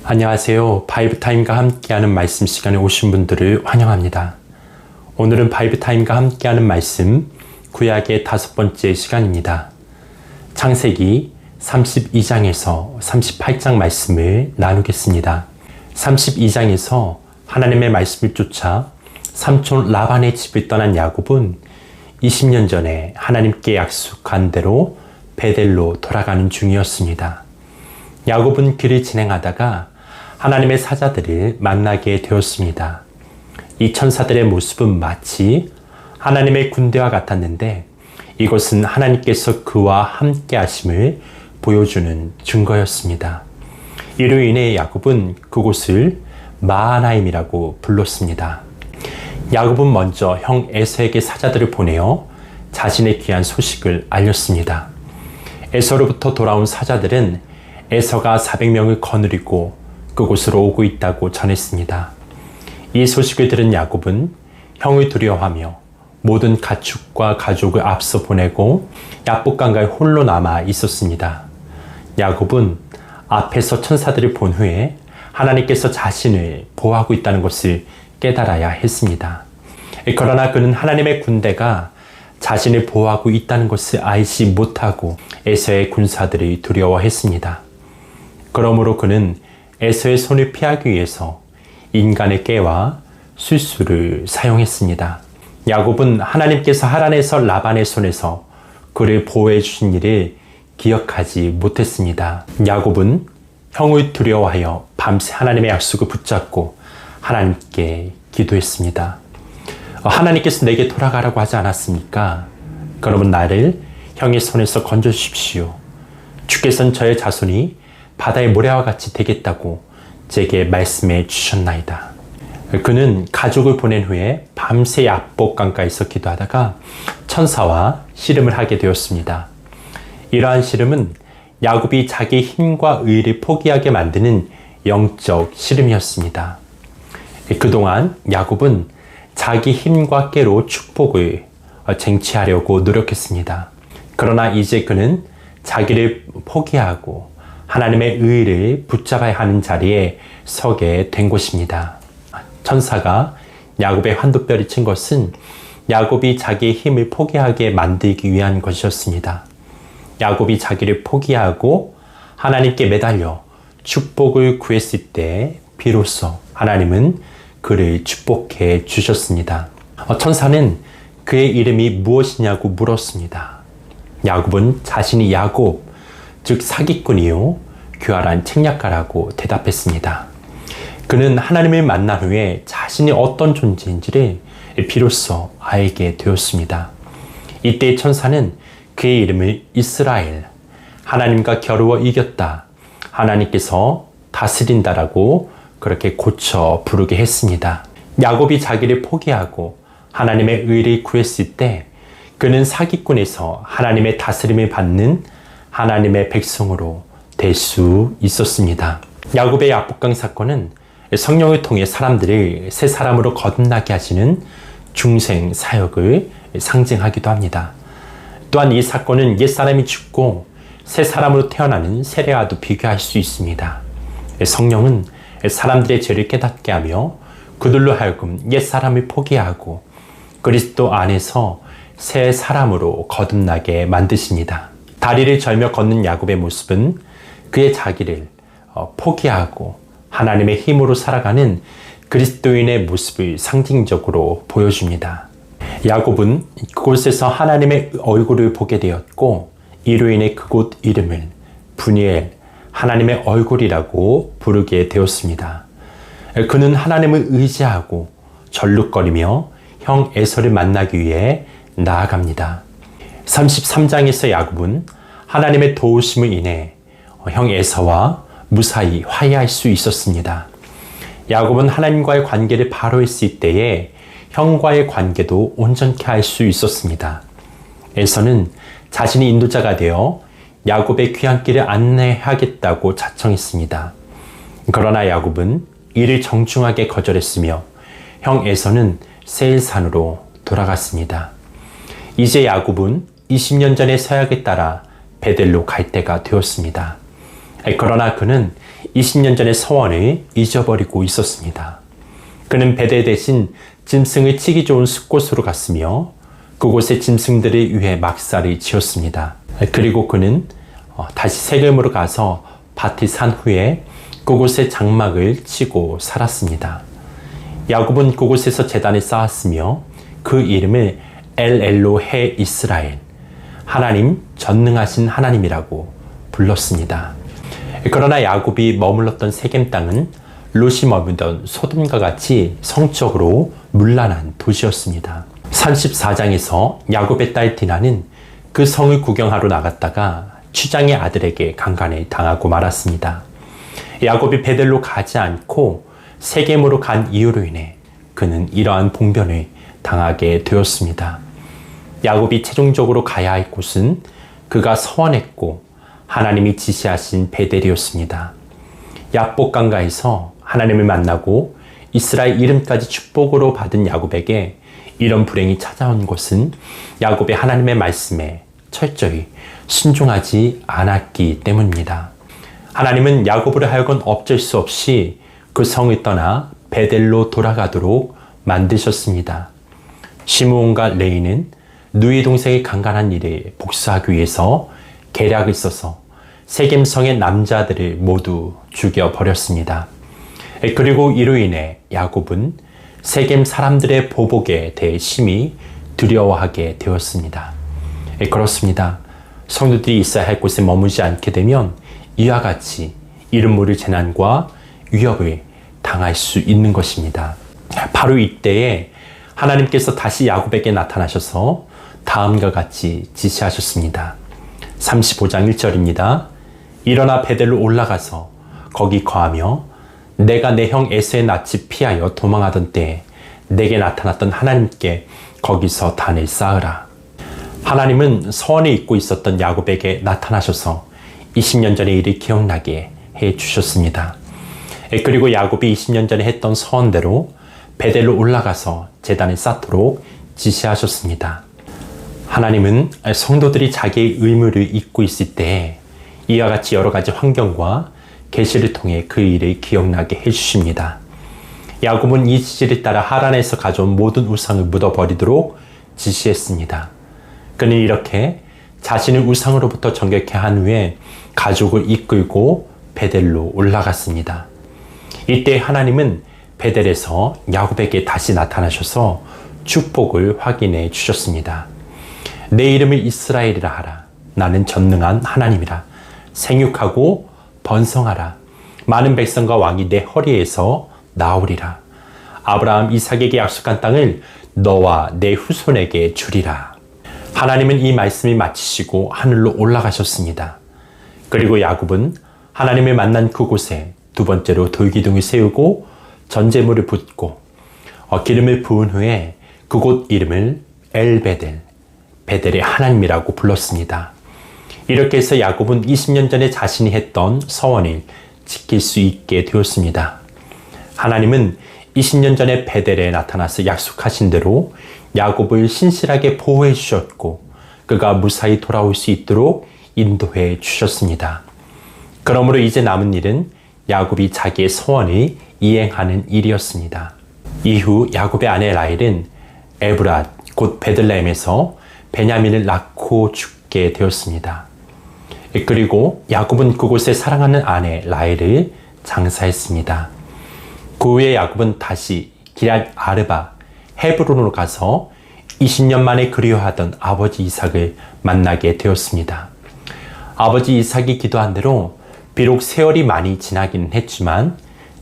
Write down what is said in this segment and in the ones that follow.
안녕하세요. 바이브타임과 함께하는 말씀 시간에 오신 분들을 환영합니다. 오늘은 바이브타임과 함께하는 말씀 구약의 5번째 시간입니다. 창세기 32장에서 38장 말씀을 나누겠습니다. 32장에서 하나님의 말씀을 쫓아 삼촌 라반의 집을 떠난 야곱은 20년 전에 하나님께 약속한 대로 베델로 돌아가는 중이었습니다. 야곱은 길을 진행하다가 하나님의 사자들을 만나게 되었습니다. 이 천사들의 모습은 마치 하나님의 군대와 같았는데 이것은 하나님께서 그와 함께 하심을 보여주는 증거였습니다. 이로 인해 야곱은 그곳을 마하나임이라고 불렀습니다. 야곱은 먼저 형 에서에게 사자들을 보내어 자신의 귀한 소식을 알렸습니다. 에서로부터 돌아온 사자들은 에서가 400명을 거느리고 그곳으로 오고 있다고 전했습니다. 이 소식을 들은 야곱은 형을 두려워하며 모든 가축과 가족을 앞서 보내고 야복강가에 홀로 남아 있었습니다. 야곱은 앞에서 천사들을 본 후에 하나님께서 자신을 보호하고 있다는 것을 깨달아야 했습니다. 그러나 그는 하나님의 군대가 자신을 보호하고 있다는 것을 알지 못하고 에서의 군사들이 두려워했습니다. 그러므로 그는 에서의 손을 피하기 위해서 인간의 깨와 술수를 사용했습니다. 야곱은 하나님께서 하란에서 라반의 손에서 그를 보호해 주신 일을 기억하지 못했습니다. 야곱은 형을 두려워하여 밤새 하나님의 약속을 붙잡고 하나님께 기도했습니다. 하나님께서 내게 돌아가라고 하지 않았습니까? 그러면 나를 형의 손에서 건져주십시오. 주께서는 저의 자손이 바다의 모래와 같이 되겠다고 제게 말씀해 주셨나이다. 그는 가족을 보낸 후에 밤새 야복강가에서 기도하다가 천사와 씨름을 하게 되었습니다. 이러한 씨름은 야곱이 자기 힘과 의를 포기하게 만드는 영적 씨름이었습니다. 그동안 야곱은 자기 힘과 깨로 축복을 쟁취하려고 노력했습니다. 그러나 이제 그는 자기를 포기하고 하나님의 의를 붙잡아야 하는 자리에 서게 된 것입니다. 천사가 야곱의 환도뼈를 친 것은 야곱이 자기의 힘을 포기하게 만들기 위한 것이었습니다. 야곱이 자기를 포기하고 하나님께 매달려 축복을 구했을 때 비로소 하나님은 그를 축복해 주셨습니다. 천사는 그의 이름이 무엇이냐고 물었습니다. 야곱은 자신이 야곱, 즉 사기꾼이요 교활한 책략가라고 대답했습니다. 그는 하나님을 만난 후에 자신이 어떤 존재인지를 비로소 알게 되었습니다. 이때 천사는 그의 이름을 이스라엘, 하나님과 겨루어 이겼다, 하나님께서 다스린다라고 그렇게 고쳐 부르게 했습니다. 야곱이 자기를 포기하고 하나님의 의를 구했을 때 그는 사기꾼에서 하나님의 다스림을 받는 하나님의 백성으로 될 수 있었습니다. 야곱의 야복강 사건은 성령을 통해 사람들을 새 사람으로 거듭나게 하시는 중생 사역을 상징하기도 합니다. 또한 이 사건은 옛사람이 죽고 새 사람으로 태어나는 세례와도 비교할 수 있습니다. 성령은 사람들의 죄를 깨닫게 하며 그들로 하여금 옛사람을 포기하고 그리스도 안에서 새 사람으로 거듭나게 만드십니다. 다리를 절며 걷는 야곱의 모습은 그의 자기를 포기하고 하나님의 힘으로 살아가는 그리스도인의 모습을 상징적으로 보여줍니다. 야곱은 그곳에서 하나님의 얼굴을 보게 되었고 이로 인해 그곳 이름을 브니엘, 하나님의 얼굴이라고 부르게 되었습니다. 그는 하나님을 의지하고 절룩거리며 형 에서를 만나기 위해 나아갑니다. 33장에서 야곱은 하나님의 도우심을 인해 형 에서와 무사히 화해할 수 있었습니다. 야곱은 하나님과의 관계를 바로 했을 때에 형과의 관계도 온전케 할 수 있었습니다. 에서는 자신이 인도자가 되어 야곱의 귀한 길을 안내하겠다고 자청했습니다. 그러나 야곱은 이를 정중하게 거절했으며 형 에서는 세일산으로 돌아갔습니다. 이제 야곱은 20년 전의 서약에 따라 베델로 갈 때가 되었습니다. 그러나 그는 20년 전의 서원을 잊어버리고 있었습니다. 그는 베델 대신 짐승을 치기 좋은 숲곳으로 갔으며 그곳에 짐승들을 위해 막사를 지었습니다. 그리고 그는 다시 세겜으로 가서 밭을 산 후에 그곳에 장막을 치고 살았습니다. 야곱은 그곳에서 제단을 쌓았으며 그 이름을 엘엘로헤 이스라엘, 하나님 전능하신 하나님이라고 불렀습니다. 그러나 야곱이 머물렀던 세겜 땅은 롯이 머물던 소돔과 같이 성적으로 문란한 도시였습니다. 34장에서 야곱의 딸 디나는 그 성을 구경하러 나갔다가 취장의 아들에게 강간을 당하고 말았습니다. 야곱이 베델로 가지 않고 세겜으로 간 이유로 인해 그는 이러한 봉변을 당하게 되었습니다. 야곱이 최종적으로 가야 할 곳은 그가 서원했고 하나님이 지시하신 베델이었습니다. 야복강가에서 하나님을 만나고 이스라엘 이름까지 축복으로 받은 야곱에게 이런 불행이 찾아온 것은 야곱의 하나님의 말씀에 철저히 순종하지 않았기 때문입니다. 하나님은 야곱으로 하여금 어쩔 수 없이 그 성을 떠나 베델로 돌아가도록 만드셨습니다. 시므온과 레이는 누이 동생이 강간한 일에 복수하기 위해서 계략을 써서 세겜성의 남자들을 모두 죽여버렸습니다. 그리고 이로 인해 야곱은 세겜 사람들의 보복에 대해 심히 두려워하게 되었습니다. 그렇습니다. 성도들이 있어야 할 곳에 머무지 않게 되면 이와 같이 이름 모를 재난과 위협을 당할 수 있는 것입니다. 바로 이때에 하나님께서 다시 야곱에게 나타나셔서 다음과 같이 지시하셨습니다. 35장 1절입니다. 일어나 베델로 올라가서 거기 거하며 내가 내 형 에서의 낯을 피하여 도망하던 때에 내게 나타났던 하나님께 거기서 단을 쌓으라. 하나님은 서원에 잊고 있었던 야곱에게 나타나셔서 20년 전의 일을 기억나게 해 주셨습니다. 그리고 야곱이 20년 전에 했던 서원대로 베델로 올라가서 제단을 쌓도록 지시하셨습니다. 하나님은 성도들이 자기의 의무를 잊고 있을 때 이와 같이 여러 가지 환경과 계시를 통해 그 일을 기억나게 해주십니다. 야곱은 이 지시를 따라 하란에서 가져온 모든 우상을 묻어버리도록 지시했습니다. 그는 이렇게 자신을 우상으로부터 정결케 한 후에 가족을 이끌고 베델로 올라갔습니다. 이때 하나님은 베델에서 야곱에게 다시 나타나셔서 축복을 확인해 주셨습니다. 내 이름을 이스라엘이라 하라. 나는 전능한 하나님이라. 생육하고 번성하라. 많은 백성과 왕이 내 허리에서 나오리라. 아브라함 이삭에게 약속한 땅을 너와 내 후손에게 주리라. 하나님은 이 말씀을 마치시고 하늘로 올라가셨습니다. 그리고 야곱은 하나님을 만난 그곳에 두 번째로 돌기둥을 세우고 전제물을 붓고 기름을 부은 후에 그곳 이름을 엘베델, 베델의 하나님이라고 불렀습니다. 이렇게 해서 야곱은 20년 전에 자신이 했던 서원을 지킬 수 있게 되었습니다. 하나님은 20년 전에 베델에 나타나서 약속하신 대로 야곱을 신실하게 보호해 주셨고 그가 무사히 돌아올 수 있도록 인도해 주셨습니다. 그러므로 이제 남은 일은 야곱이 자기의 서원을 이행하는 일이었습니다. 이후 야곱의 아내 라헬은 에브랏 곧 베들레헴에서 베냐민을 낳고 죽게 되었습니다. 그리고 야곱은 그곳에 사랑하는 아내 라헬을 장사했습니다. 그 후에 야곱은 다시 기럇 아르바 헤브론으로 가서 20년 만에 그리워하던 아버지 이삭을 만나게 되었습니다. 아버지 이삭이 기도한 대로 비록 세월이 많이 지나긴 했지만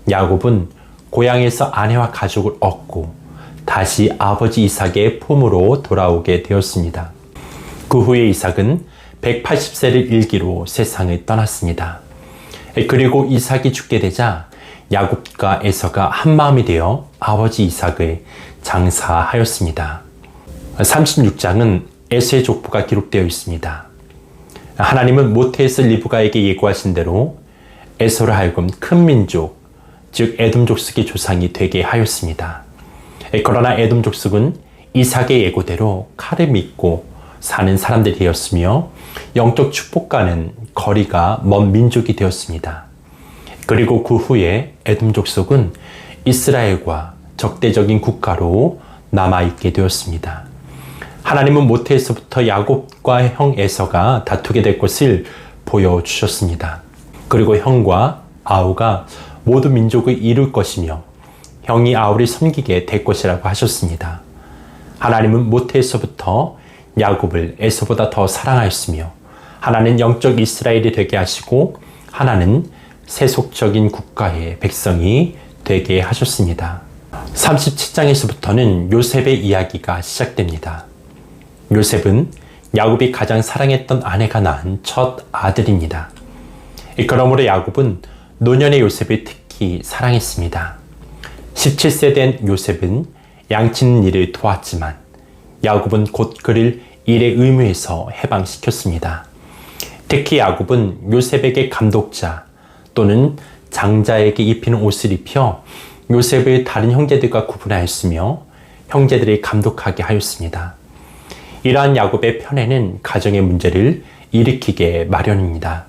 야곱은 고향에서 아내와 가족을 얻고 다시 아버지 이삭의 품으로 돌아오게 되었습니다. 그 후에 이삭은 180세를 일기로 세상을 떠났습니다. 그리고 이삭이 죽게 되자 야곱과 에서가 한마음이 되어 아버지 이삭을 장사하였습니다. 36장은 에서의 족보가 기록되어 있습니다. 하나님은 모태에서 리브가에게 예고하신 대로 에서로 하여금 큰 민족, 즉 에돔 족속의 조상이 되게 하였습니다. 그러나 에돔 족속은 이삭의 예고대로 칼을 믿고 사는 사람들이었으며 영적 축복과는 거리가 먼 민족이 되었습니다. 그리고 그 후에 에돔 족속은 이스라엘과 적대적인 국가로 남아있게 되었습니다. 하나님은 모태에서부터 야곱과 형 에서가 다투게 될 것을 보여주셨습니다. 그리고 형과 아우가 모두 민족을 이룰 것이며 형이 아우를 섬기게 될 것이라고 하셨습니다. 하나님은 모태에서부터 야곱을 에서보다 더 사랑하였으며 하나는 영적 이스라엘이 되게 하시고 하나는 세속적인 국가의 백성이 되게 하셨습니다. 37장에서부터는 요셉의 이야기가 시작됩니다. 요셉은 야곱이 가장 사랑했던 아내가 낳은 첫 아들입니다. 그러므로 야곱은 노년의 요셉을 특히 사랑했습니다. 17세 된 요셉은 양치는 일을 도왔지만 야곱은 곧 그를 일의 의무에서 해방시켰습니다. 특히 야곱은 요셉에게 감독자 또는 장자에게 입히는 옷을 입혀 요셉을 다른 형제들과 구분하였으며 형제들을 감독하게 하였습니다. 이러한 야곱의 편애는 가정의 문제를 일으키게 마련입니다.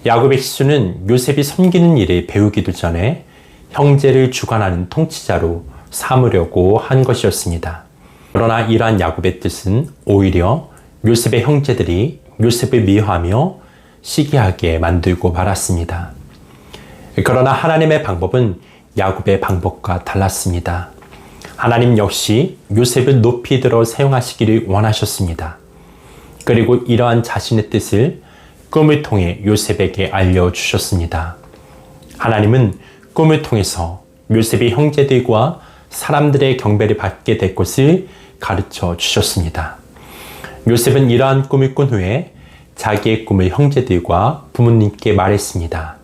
야곱의 실수는 요셉이 섬기는 일을 배우기도 전에 형제를 주관하는 통치자로 삼으려고 한 것이었습니다. 그러나 이러한 야곱의 뜻은 오히려 요셉의 형제들이 요셉을 미워하며 시기하게 만들고 말았습니다. 그러나 하나님의 방법은 야곱의 방법과 달랐습니다. 하나님 역시 요셉을 높이 들어 사용하시기를 원하셨습니다. 그리고 이러한 자신의 뜻을 꿈을 통해 요셉에게 알려주셨습니다. 하나님은 꿈을 통해서 요셉이 형제들과 사람들의 경배를 받게 될 것을 가르쳐 주셨습니다. 요셉은 이러한 꿈을 꾼 후에 자기의 꿈을 형제들과 부모님께 말했습니다.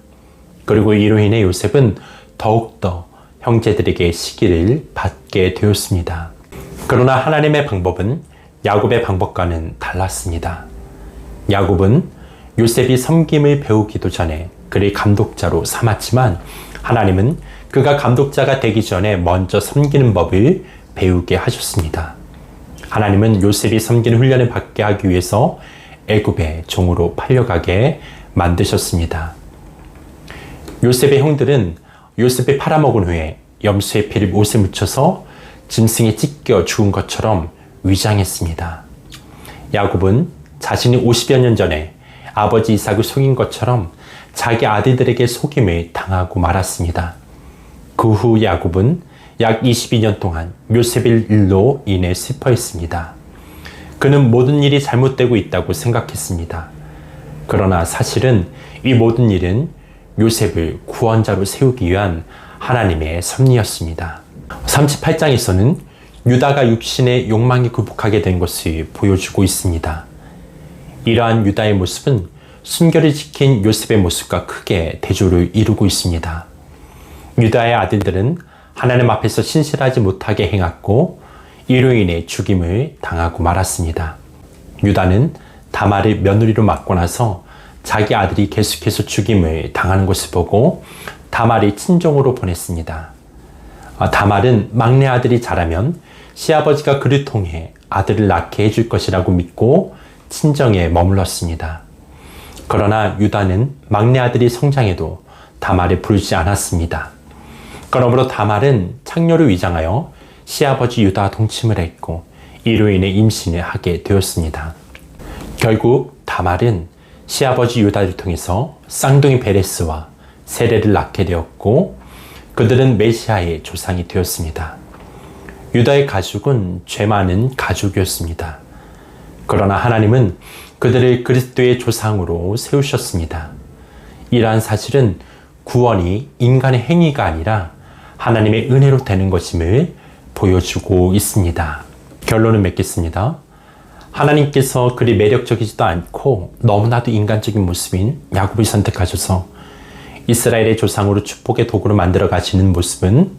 그리고 이로 인해 요셉은 더욱더 형제들에게 시기를 받게 되었습니다. 그러나 하나님의 방법은 야곱의 방법과는 달랐습니다. 야곱은 요셉이 섬김을 배우기도 전에 그를 감독자로 삼았지만 하나님은 그가 감독자가 되기 전에 먼저 섬기는 법을 배우게 하셨습니다. 하나님은 요셉이 섬기는 훈련을 받게 하기 위해서 애굽의 종으로 팔려가게 만드셨습니다. 요셉의 형들은 요셉이 팔아먹은 후에 염소의 피를 옷에 묻혀서 짐승에 찢겨 죽은 것처럼 위장했습니다. 야곱은 자신이 50여 년 전에 아버지 이삭을 속인 것처럼 자기 아들들에게 속임을 당하고 말았습니다. 그 후 야곱은 약 22년 동안 요셉의 일로 인해 슬퍼했습니다. 그는 모든 일이 잘못되고 있다고 생각했습니다. 그러나 사실은 이 모든 일은 요셉을 구원자로 세우기 위한 하나님의 섭리였습니다. 38장에서는 유다가 육신의 욕망에 굴복하게 된 것을 보여주고 있습니다. 이러한 유다의 모습은 순결을 지킨 요셉의 모습과 크게 대조를 이루고 있습니다. 유다의 아들들은 하나님 앞에서 신실하지 못하게 행했고 이로 인해 죽임을 당하고 말았습니다. 유다는 다말을 며느리로 맞고 나서 자기 아들이 계속해서 죽임을 당하는 것을 보고 다말이 친정으로 보냈습니다. 다말은 막내 아들이 자라면 시아버지가 그를 통해 아들을 낳게 해줄 것이라고 믿고 친정에 머물렀습니다. 그러나 유다는 막내 아들이 성장해도 다말을 부르지 않았습니다. 그러므로 다말은 창녀를 위장하여 시아버지 유다와 동침을 했고 이로 인해 임신을 하게 되었습니다. 결국 다말은 시아버지 유다를 통해서 쌍둥이 베레스와 세레를 낳게 되었고 그들은 메시아의 조상이 되었습니다. 유다의 가족은 죄 많은 가족이었습니다. 그러나 하나님은 그들을 그리스도의 조상으로 세우셨습니다. 이러한 사실은 구원이 인간의 행위가 아니라 하나님의 은혜로 되는 것임을 보여주고 있습니다. 결론을 맺겠습니다. 하나님께서 그리 매력적이지도 않고 너무나도 인간적인 모습인 야곱을 선택하셔서 이스라엘의 조상으로 축복의 도구로 만들어 가시는 모습은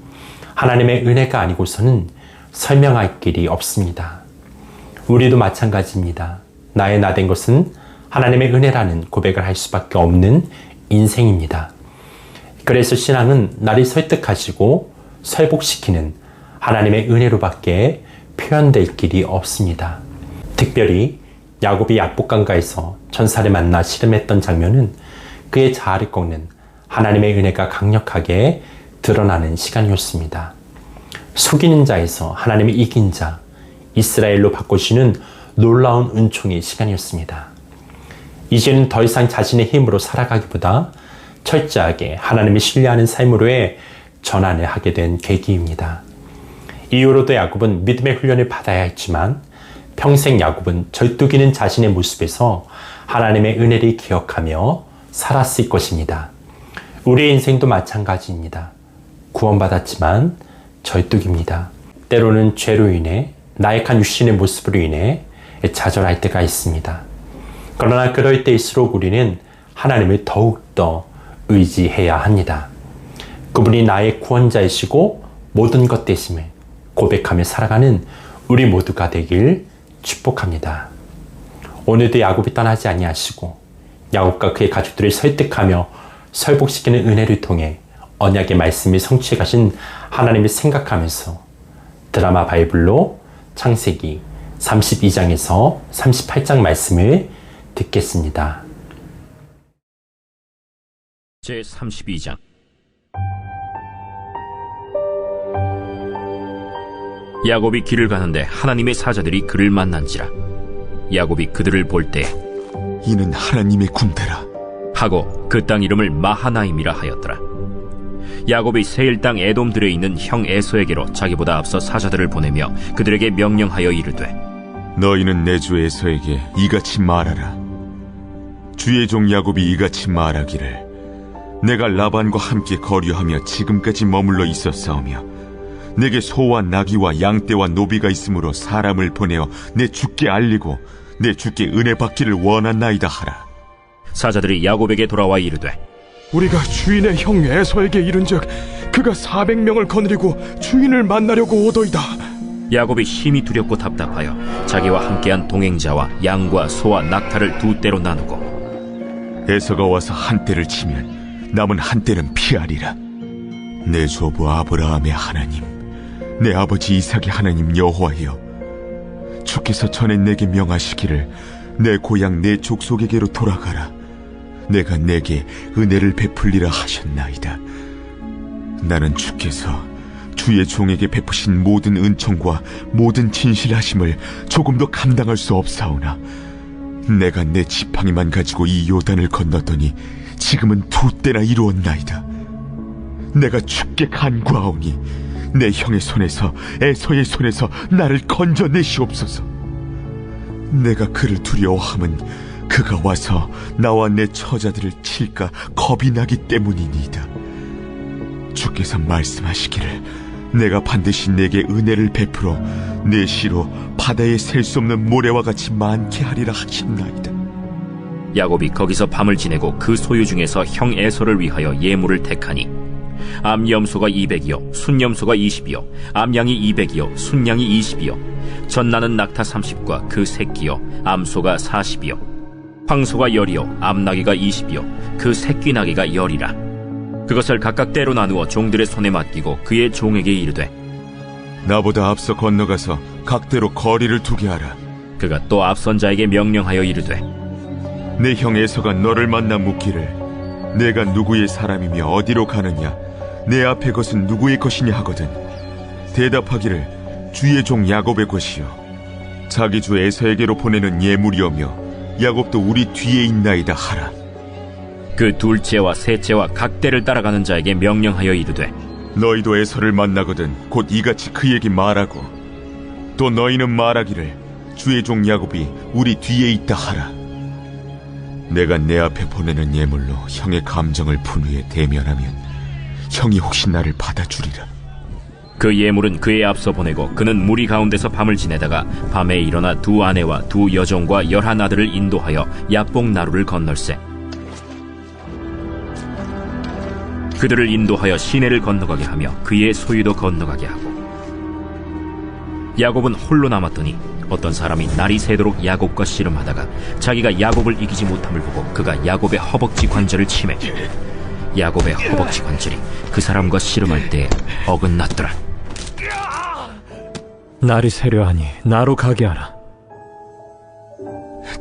하나님의 은혜가 아니고서는 설명할 길이 없습니다. 우리도 마찬가지입니다. 나의 나된 것은 하나님의 은혜라는 고백을 할 수밖에 없는 인생입니다. 그래서 신앙은 나를 설득하시고 설복시키는 하나님의 은혜로밖에 표현될 길이 없습니다. 특별히 야곱이 약복강가에서 천사를 만나 씨름했던 장면은 그의 자아를 꺾는 하나님의 은혜가 강력하게 드러나는 시간이었습니다. 속이는 자에서 하나님의 이긴 자, 이스라엘로 바꾸시는 놀라운 은총의 시간이었습니다. 이제는 더 이상 자신의 힘으로 살아가기보다 철저하게 하나님을 신뢰하는 삶으로의 전환을 하게 된 계기입니다. 이후로도 야곱은 믿음의 훈련을 받아야 했지만 평생 야곱은 절뚝이는 자신의 모습에서 하나님의 은혜를 기억하며 살았을 것입니다. 우리의 인생도 마찬가지입니다. 구원받았지만 절뚝입니다. 때로는 죄로 인해 나약한 육신의 모습으로 인해 좌절할 때가 있습니다. 그러나 그럴 때일수록 우리는 하나님을 더욱더 의지해야 합니다. 그분이 나의 구원자이시고 모든 것 되심을 고백하며 살아가는 우리 모두가 되길 축복합니다. 오늘도 야곱이 떠나지 아니하시고 야곱과 그의 가족들을 설득하며 설복시키는 은혜를 통해 언약의 말씀을 성취해 가신 하나님을 생각하면서 드라마 바이블로 창세기 32장에서 38장 말씀을 듣겠습니다. 제32장. 야곱이 길을 가는데 하나님의 사자들이 그를 만난지라. 야곱이 그들을 볼 때 이는 하나님의 군대라 하고 그 땅 이름을 마하나임이라 하였더라. 야곱이 세일 땅 에돔들에 있는 형 에서에게로 자기보다 앞서 사자들을 보내며 그들에게 명령하여 이르되 너희는 내 주 에서에게 이같이 말하라. 주의 종 야곱이 이같이 말하기를 내가 라반과 함께 거류하며 지금까지 머물러 있었사오며 내게 소와 나귀와 양떼와 노비가 있으므로 사람을 보내어 내 주께 알리고 내 주께 은혜 받기를 원하나이다 하라. 사자들이 야곱에게 돌아와 이르되 우리가 주인의 형 에서에게 이른즉 그가 400명을 거느리고 주인을 만나려고 오더이다. 야곱이 심히 두렵고 답답하여 자기와 함께한 동행자와 양과 소와 낙타를 두 떼로 나누고 에서가 와서 한 떼를 치면 남은 한 떼는 피하리라. 내 조부 아브라함의 하나님, 내 아버지 이삭의 하나님 여호와여, 주께서 전에 내게 명하시기를 내 고향 내 족속에게로 돌아가라. 내가 내게 은혜를 베풀리라 하셨나이다. 나는 주께서 주의 종에게 베푸신 모든 은총과 모든 진실하심을 조금도 감당할 수 없사오나 내가 내 지팡이만 가지고 이 요단을 건넜더니 지금은 2때나 이루었나이다. 내가 주께 간구하오니 내 형의 손에서 에서의 손에서 나를 건져내시옵소서. 내가 그를 두려워함은 그가 와서 나와 내 처자들을 칠까 겁이 나기 때문이니이다. 주께서 말씀하시기를 내가 반드시 내게 은혜를 베풀어 내 시로 바다에 셀 수 없는 모래와 같이 많게 하리라 하셨나이다. 야곱이 거기서 밤을 지내고 그 소유 중에서 형 에서를 위하여 예물을 택하니 암염소가 200이요 순염소가 20이요 암양이 200이요 순양이 20이요 전나는 낙타 30과 그 새끼요 암소가 40이요 황소가 10이요 암나귀가 20이요 그 새끼 나귀가 10이라. 그것을 각각 떼로 나누어 종들의 손에 맡기고 그의 종에게 이르되 나보다 앞서 건너가서 각대로 거리를 두게 하라. 그가 또 앞선 자에게 명령하여 이르되 내 형 에서가 너를 만나 묻기를 내가 누구의 사람이며 어디로 가느냐 내 앞에 것은 누구의 것이냐 하거든 대답하기를 주의 종 야곱의 것이요 자기 주 에서에게로 보내는 예물이오며 야곱도 우리 뒤에 있나이다 하라. 그 둘째와 셋째와 각 떼를 따라가는 자에게 명령하여 이르되 너희도 에서를 만나거든 곧 이같이 그에게 말하고 또 너희는 말하기를 주의 종 야곱이 우리 뒤에 있다 하라. 내가 내 앞에 보내는 예물로 형의 감정을 푼 후에 대면하면 형이 혹시 나를 받아주리라. 그 예물은 그의 앞서 보내고 그는 무리 가운데서 밤을 지내다가 밤에 일어나 두 아내와 두 여종과 11아들을 인도하여 야복 나루를 건널세. 그들을 인도하여 시내를 건너가게 하며 그의 소유도 건너가게 하고 야곱은 홀로 남았더니 어떤 사람이 날이 새도록 야곱과 씨름하다가 자기가 야곱을 이기지 못함을 보고 그가 야곱의 허벅지 관절을 치매 야곱의 허벅지 관절이 그 사람과 씨름할 때에 어긋났더라. 날이 새려하니 나로 가게 하라.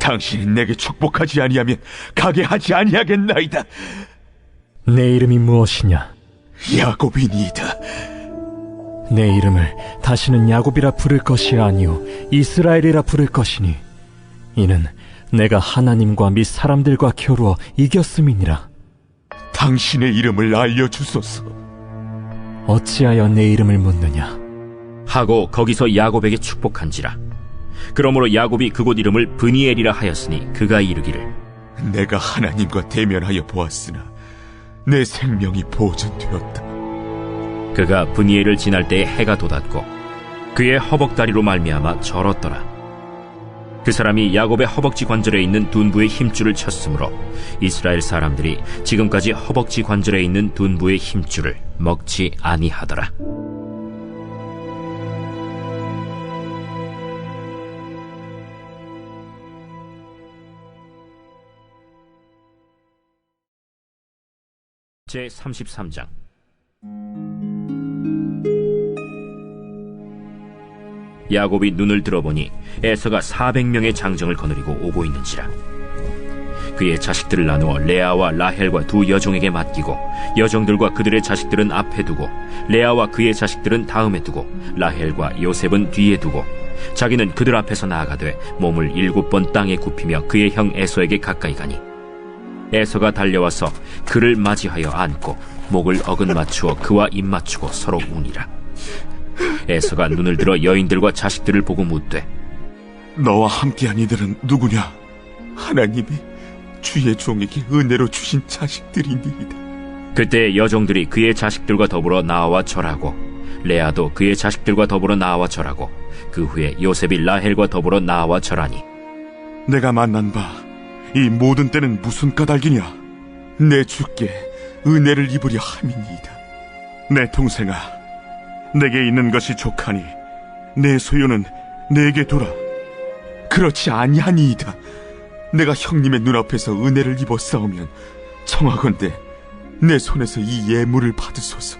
당신이 내게 축복하지 아니하면 가게 하지 아니하겠나이다. 내 이름이 무엇이냐? 야곱이니이다. 내 이름을 다시는 야곱이라 부를 것이 아니요 이스라엘이라 부를 것이니 이는 내가 하나님과 및 사람들과 겨루어 이겼음이니라. 당신의 이름을 알려주소서. 어찌하여 내 이름을 묻느냐? 하고 거기서 야곱에게 축복한지라. 그러므로 야곱이 그곳 이름을 브니엘이라 하였으니 그가 이르기를 내가 하나님과 대면하여 보았으나 내 생명이 보존되었다. 그가 브니엘을 지날 때에 해가 돋았고 그의 허벅다리로 말미암아 절었더라. 그 사람이 야곱의 허벅지 관절에 있는 둔부의 힘줄을 쳤으므로 이스라엘 사람들이 지금까지 허벅지 관절에 있는 둔부의 힘줄을 먹지 아니하더라. 제33장. 야곱이 눈을 들어보니 에서가 400명의 장정을 거느리고 오고 있는지라. 그의 자식들을 나누어 레아와 라헬과 두 여종에게 맡기고 여종들과 그들의 자식들은 앞에 두고 레아와 그의 자식들은 다음에 두고 라헬과 요셉은 뒤에 두고 자기는 그들 앞에서 나아가되 몸을 7번 땅에 굽히며 그의 형 에서에게 가까이 가니 에서가 달려와서 그를 맞이하여 안고 목을 어긋 맞추어 그와 입 맞추고 서로 우니라. 에서가 눈을 들어 여인들과 자식들을 보고 묻되 너와 함께한 이들은 누구냐? 하나님이 주의 종에게 은혜로 주신 자식들이니이다. 그때 여종들이 그의 자식들과 더불어 나와 절하고 레아도 그의 자식들과 더불어 나와 절하고 그 후에 요셉이 라헬과 더불어 나와 절하니 내가 만난 바 이 모든 때는 무슨 까닭이냐? 내 주께 은혜를 입으려 함이니이다. 내 동생아, 내게 있는 것이 족하니 내 소유는 내게 두라. 그렇지 아니하니이다. 내가 형님의 눈앞에서 은혜를 입어 싸우면 청하건대 내 손에서 이 예물을 받으소서.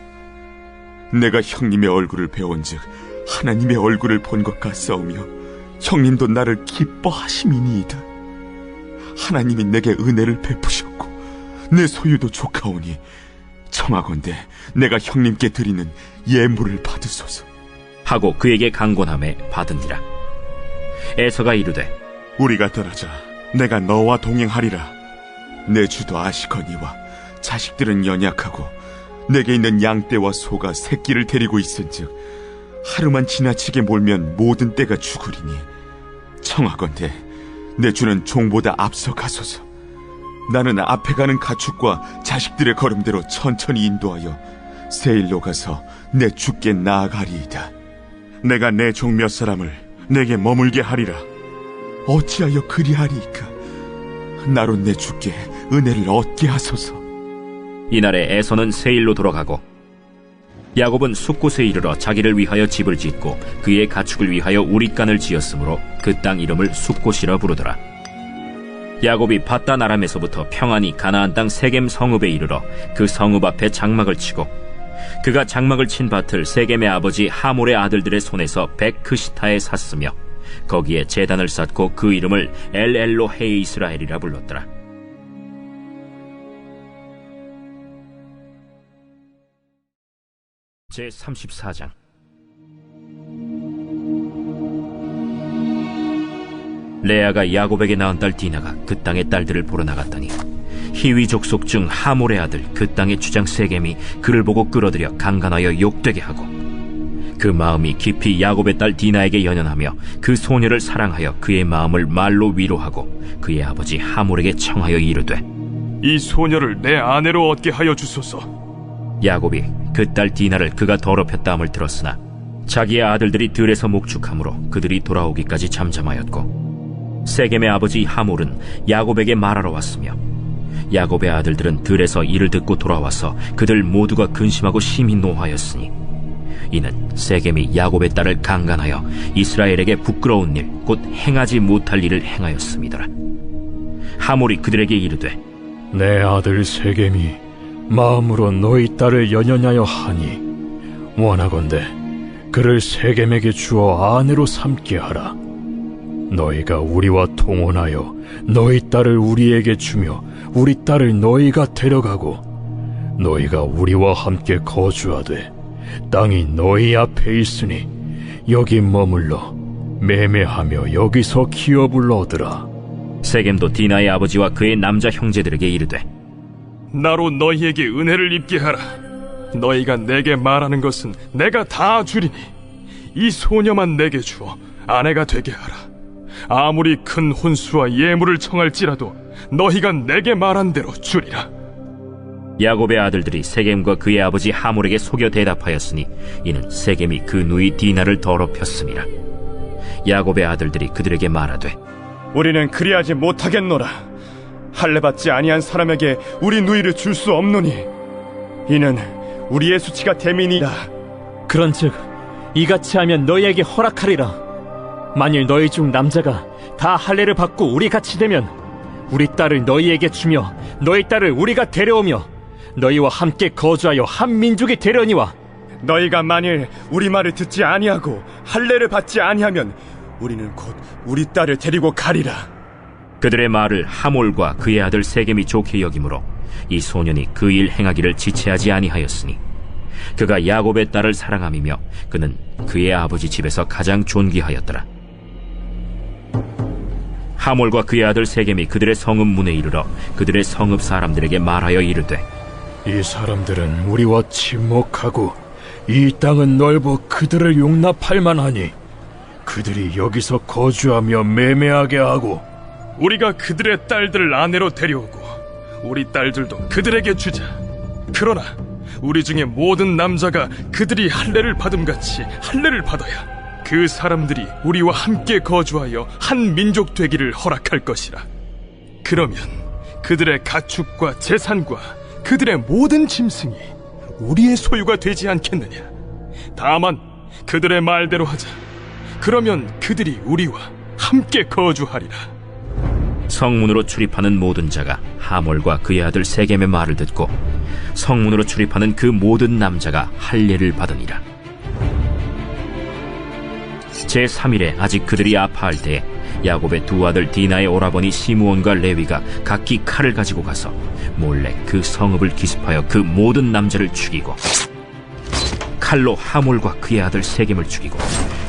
내가 형님의 얼굴을 배운즉 하나님의 얼굴을 본 것 같사오며 형님도 나를 기뻐하심이니이다. 하나님이 내게 은혜를 베푸셨고 내 소유도 족하오니 청하건대 내가 형님께 드리는 예물을 받으소서 하고 그에게 강권함에 받으니라. 에서가 이르되 우리가 떨어져 내가 너와 동행하리라. 내 주도 아시거니와 자식들은 연약하고 내게 있는 양떼와 소가 새끼를 데리고 있은즉 하루만 지나치게 몰면 모든 떼가 죽으리니 청하건대 내 주는 종보다 앞서 가소서. 나는 앞에 가는 가축과 자식들의 걸음대로 천천히 인도하여 세일로 가서 내 주께 나아가리이다. 내가 내 종 몇 사람을 내게 머물게 하리라. 어찌하여 그리하리이까? 나로 내 주께 은혜를 얻게 하소서. 이날에 에서는 세일로 돌아가고 야곱은 숫곳에 이르러 자기를 위하여 집을 짓고 그의 가축을 위하여 우릿간을 지었으므로 그 땅 이름을 숫곳이라 부르더라. 야곱이 밧단 아람에서부터 평안히 가나안 땅 세겜 성읍에 이르러 그 성읍 앞에 장막을 치고 그가 장막을 친 밭을 세겜의 아버지 하몰의 아들들의 손에서 백크시타에 샀으며 거기에 제단을 쌓고 그 이름을 엘엘로헤 이스라엘이라 불렀더라. 제34장. 레아가 야곱에게 낳은 딸 디나가 그 땅의 딸들을 보러 나갔더니 히위 족속 중 하몰의 아들 그 땅의 주장 세겜이 그를 보고 끌어들여 강간하여 욕되게 하고 그 마음이 깊이 야곱의 딸 디나에게 연연하며 그 소녀를 사랑하여 그의 마음을 말로 위로하고 그의 아버지 하몰에게 청하여 이르되 이 소녀를 내 아내로 얻게 하여 주소서. 야곱이 그 딸 디나를 그가 더럽혔다 함을 들었으나 자기의 아들들이 들에서 목축함으로 그들이 돌아오기까지 잠잠하였고 세겜의 아버지 하몰은 야곱에게 말하러 왔으며 야곱의 아들들은 들에서 이를 듣고 돌아와서 그들 모두가 근심하고 심히 노하였으니 이는 세겜이 야곱의 딸을 강간하여 이스라엘에게 부끄러운 일 곧 행하지 못할 일을 행하였음이더라. 하몰이 그들에게 이르되 내 아들 세겜이 마음으로 너희 딸을 연연하여 하니 원하건대 그를 세겜에게 주어 아내로 삼게 하라. 너희가 우리와 통혼하여 너희 딸을 우리에게 주며 우리 딸을 너희가 데려가고 너희가 우리와 함께 거주하되 땅이 너희 앞에 있으니 여기 머물러 매매하며 여기서 기업을 얻으라. 세겜도 디나의 아버지와 그의 남자 형제들에게 이르되 나로 너희에게 은혜를 입게 하라. 너희가 내게 말하는 것은 내가 다 주리니 이 소녀만 내게 주어 아내가 되게 하라. 아무리 큰 혼수와 예물을 청할지라도 너희가 내게 말한 대로 주리라. 야곱의 아들들이 세겜과 그의 아버지 하몰에게 속여 대답하였으니 이는 세겜이 그 누이 디나를 더럽혔음이라. 야곱의 아들들이 그들에게 말하되 우리는 그리하지 못하겠노라. 할례받지 아니한 사람에게 우리 누이를 줄 수 없노니 이는 우리의 수치가 됨이니라. 그런즉 이같이 하면 너희에게 허락하리라. 만일 너희 중 남자가 다 할례를 받고 우리 같이 되면 우리 딸을 너희에게 주며 너희 딸을 우리가 데려오며 너희와 함께 거주하여 한 민족이 되려니와 너희가 만일 우리 말을 듣지 아니하고 할례를 받지 아니하면 우리는 곧 우리 딸을 데리고 가리라. 그들의 말을 하몰과 그의 아들 세겜이 좋게 여기므로 이 소년이 그 일 행하기를 지체하지 아니하였으니 그가 야곱의 딸을 사랑함이며 그는 그의 아버지 집에서 가장 존귀하였더라. 하몰과 그의 아들 세겜이 그들의 성읍 문에 이르러 그들의 성읍 사람들에게 말하여 이르되 이 사람들은 우리와 친목하고 이 땅은 넓어 그들을 용납할 만하니 그들이 여기서 거주하며 매매하게 하고 우리가 그들의 딸들을 아내로 데려오고 우리 딸들도 그들에게 주자. 그러나 우리 중에 모든 남자가 그들이 할례를 받음같이 할례를 받아야 그 사람들이 우리와 함께 거주하여 한 민족 되기를 허락할 것이라. 그러면 그들의 가축과 재산과 그들의 모든 짐승이 우리의 소유가 되지 않겠느냐. 다만 그들의 말대로 하자. 그러면 그들이 우리와 함께 거주하리라. 성문으로 출입하는 모든 자가 하몰과 그의 아들 세겜의 말을 듣고 성문으로 출입하는 그 모든 남자가 할례를 받으니라. 제3일에 아직 그들이 아파할 때에 야곱의 두 아들 디나의 오라버니 시므온과 레위가 각기 칼을 가지고 가서 몰래 그 성읍을 기습하여 그 모든 남자를 죽이고 칼로 하몰과 그의 아들 세겜을 죽이고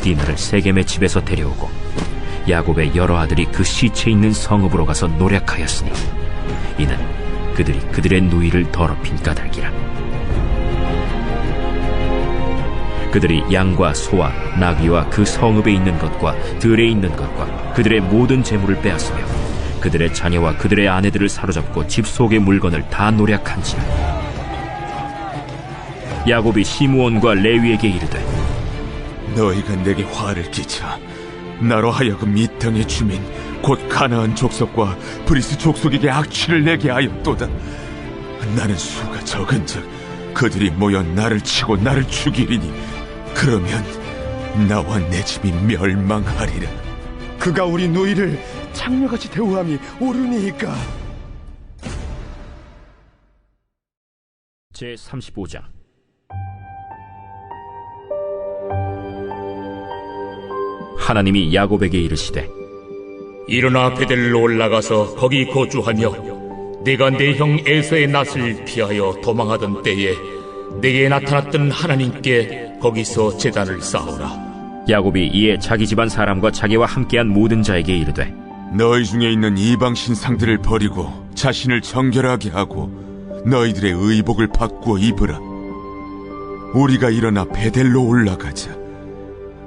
디나를 세겜의 집에서 데려오고 야곱의 여러 아들이 그 시체 있는 성읍으로 가서 노략하였으니 이는 그들이 그들의 누이를 더럽힌 까닭이라. 그들이 양과 소와 나귀와 그 성읍에 있는 것과 들에 있는 것과 그들의 모든 재물을 빼앗으며 그들의 자녀와 그들의 아내들을 사로잡고 집 속의 물건을 다 노략한지라. 야곱이 시므온과 레위에게 이르되 너희가 내게 화를 끼쳐 나로 하여금 이 땅의 주민 곧 가나안 족속과 브리스 족속에게 악취를 내게 하였도다. 나는 수가 적은즉 그들이 모여 나를 치고 나를 죽이리니 그러면 나와 내 집이 멸망하리라. 그가 우리 누이를 창녀같이 대우함이 옳으니까. 제35장. 하나님이 야곱에게 이르시되 일어나 베델로 올라가서 거기 거주하며 네가 내 형 에서의 낯을 피하여 도망하던 때에 내게 나타났던 하나님께 거기서 제단을 쌓으라. 야곱이 이에 자기 집안 사람과 자기와 함께한 모든 자에게 이르되 너희 중에 있는 이방 신상들을 버리고 자신을 정결하게 하고 너희들의 의복을 바꾸어 입으라. 우리가 일어나 베델로 올라가자.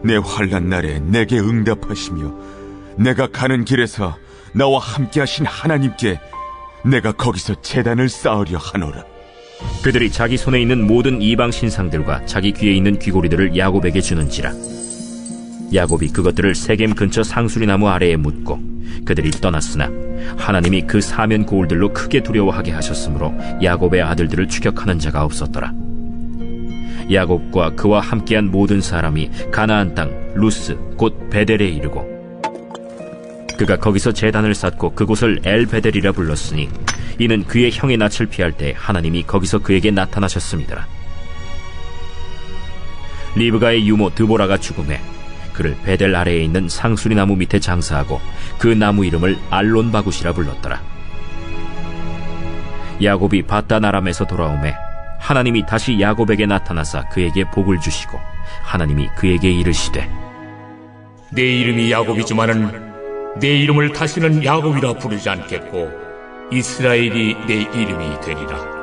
내 환난 날에 내게 응답하시며 내가 가는 길에서 나와 함께하신 하나님께 내가 거기서 제단을 쌓으려 하노라. 그들이 자기 손에 있는 모든 이방 신상들과 자기 귀에 있는 귀고리들을 야곱에게 주는지라. 야곱이 그것들을 세겜 근처 상수리나무 아래에 묻고 그들이 떠났으나 하나님이 그 사면 고울들로 크게 두려워하게 하셨으므로 야곱의 아들들을 추격하는 자가 없었더라. 야곱과 그와 함께한 모든 사람이 가나안 땅 루스 곧 베델에 이르고 그가 거기서 제단을 쌓고 그곳을 엘베델이라 불렀으니 이는 그의 형의 낯을 피할 때 하나님이 거기서 그에게 나타나셨습니다. 리브가의 유모 드보라가 죽음에 그를 베델 아래에 있는 상수리 나무 밑에 장사하고 그 나무 이름을 알론바굿이라 불렀더라. 야곱이 밧단 아람에서 돌아오매 하나님이 다시 야곱에게 나타나사 그에게 복을 주시고 하나님이 그에게 이르시되 내 이름이 야곱이지만은 내 이름을 다시는 야곱이라 부르지 않겠고 이스라엘이 내 이름이 되리라.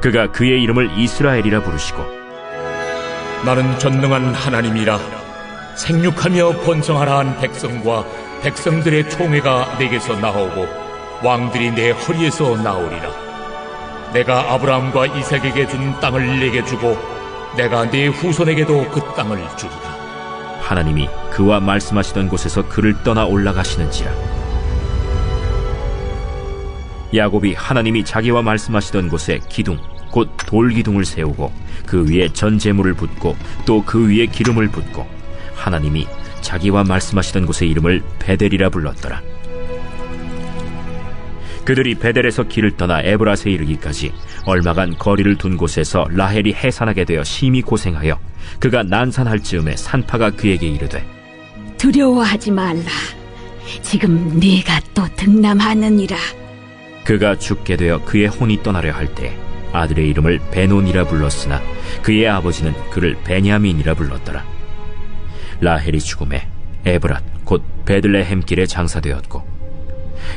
그가 그의 이름을 이스라엘이라 부르시고 나는 전능한 하나님이라. 생육하며 번성하라 한 백성과 백성들의 총회가 내게서 나오고 왕들이 내 허리에서 나오리라. 내가 아브라함과 이삭에게 준 땅을 내게 주고 내가 네 후손에게도 그 땅을 주리라. 하나님이 그와 말씀하시던 곳에서 그를 떠나 올라가시는지라. 야곱이 하나님이 자기와 말씀하시던 곳에 기둥 곧 돌기둥을 세우고 그 위에 전제물을 붓고 또 그 위에 기름을 붓고 하나님이 자기와 말씀하시던 곳의 이름을 베델이라 불렀더라. 그들이 베델에서 길을 떠나 에브라스에 이르기까지 얼마간 거리를 둔 곳에서 라헬이 해산하게 되어 심히 고생하여 그가 난산할 즈음에 산파가 그에게 이르되 두려워하지 말라. 지금 네가 또 등남하느니라. 그가 죽게 되어 그의 혼이 떠나려 할 때 아들의 이름을 베논이라 불렀으나 그의 아버지는 그를 베냐민이라 불렀더라. 라헬이 죽음에 에브랏 곧 베들레헴 길에 장사되었고